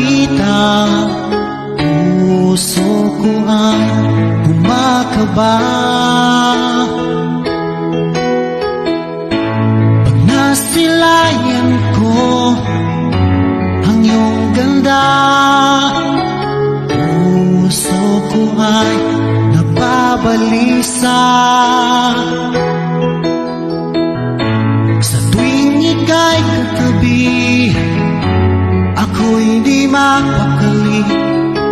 nakita, puso ko ang kumakaba. Pag nasilayan ko ang iyong ganda, puso ko ay nababalisa. Sa tuwing ika'y katabi, ako'y di mapakali.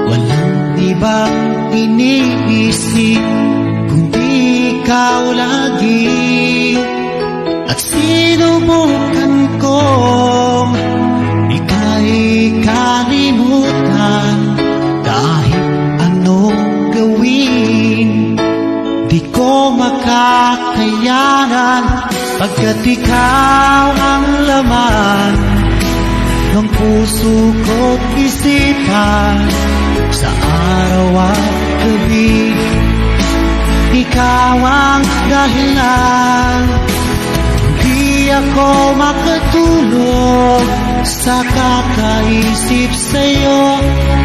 Walang ibang iniisip kundi ikaw lagi. At sinubukan kong ika'y kalimutan, kahit anong gawin di ko makakayanan, pagkat ikaw ang laman ng puso ko't isipan. Sa araw at gabi, ikaw ang dahilan. Di ako makatulog sa kakaisip sa'yo,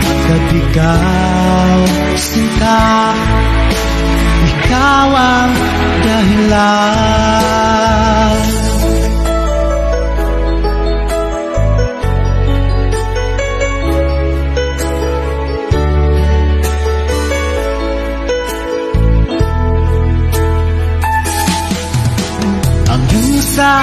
pagkat ikaw, sinta, ikaw ang dahilan. Hanggang sa